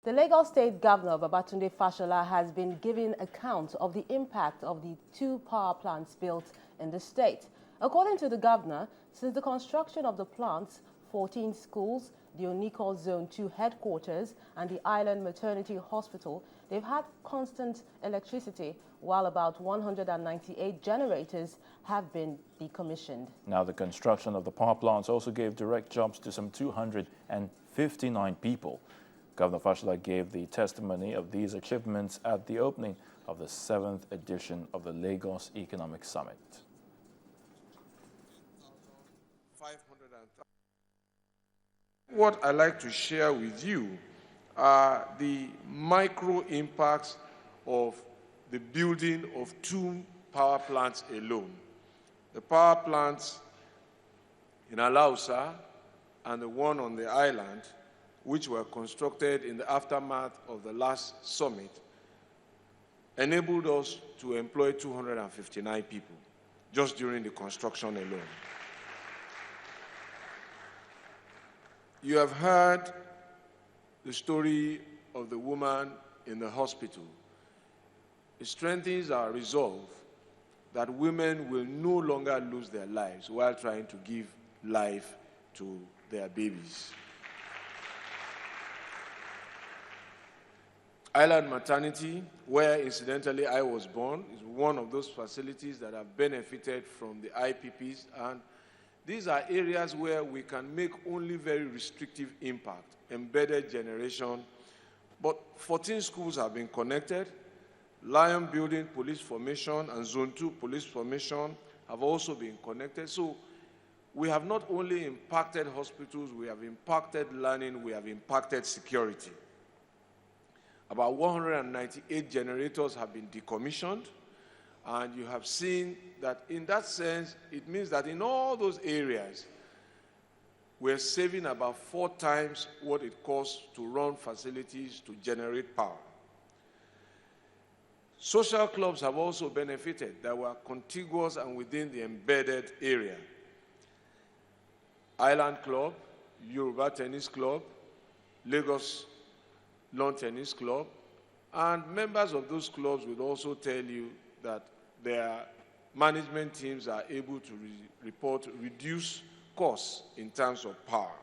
The Lagos State Governor, Babatunde Fashola, has been giving account of the impact of the 2 power plants built in the state. According to the governor, since the construction of the plants, 14 schools, the Onikol Zone 2 headquarters and the Island Maternity Hospital, they've had constant electricity, while about 198 generators have been decommissioned. Now, the construction of the power plants also gave direct jobs to some 259 people. Governor Fashola gave the testimony of these achievements at the opening of the 7th edition of the Lagos Economic Summit. What I'd like to share with you are the micro impacts of the building of 2 power plants alone. The power plants in Alausa and the one on the island, which were constructed in the aftermath of the last summit, enabled us to employ 259 people just during the construction alone. You have heard the story of the woman in the hospital. It strengthens our resolve that women will no longer lose their lives while trying to give life to their babies. Island Maternity, where incidentally I was born, is one of those facilities that have benefited from the IPPs, and these are areas where we can make only very restrictive impact, embedded generation. But 14 schools have been connected. Lion Building Police Formation and Zone 2 Police Formation have also been connected. So we have not only impacted hospitals, we have impacted learning, we have impacted security. About 198 generators have been decommissioned, and you have seen that in that sense, it means that in all those areas, we're saving about 4 times what it costs to run facilities to generate power. Social clubs have also benefited that were contiguous and within the embedded area. Island Club, Yoruba Tennis Club, Lagos Lawn Tennis Club, and members of those clubs will also tell you that their management teams are able to report reduced costs in terms of power.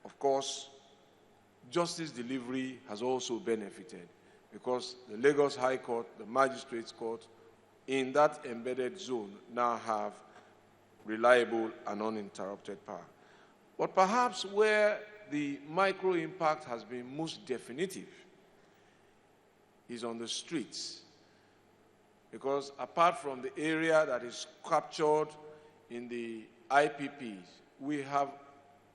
Of course, justice delivery has also benefited because the Lagos High Court, the Magistrates Court, in that embedded zone now have reliable and uninterrupted power. But perhaps where the micro impact has been most definitive is on the streets, because apart from the area that is captured in the IPPs, we have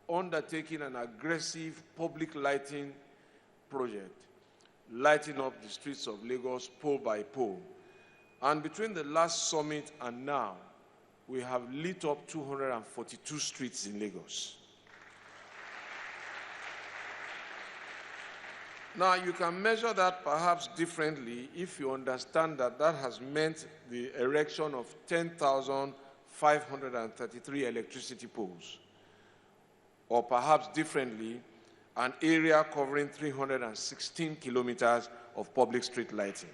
undertaken an aggressive public lighting project, lighting up the streets of Lagos pole by pole. And between the last summit and now, we have lit up 242 streets in Lagos. Now, you can measure that perhaps differently if you understand that that has meant the erection of 10,533 electricity poles, or perhaps differently, an area covering 316 kilometers of public street lighting.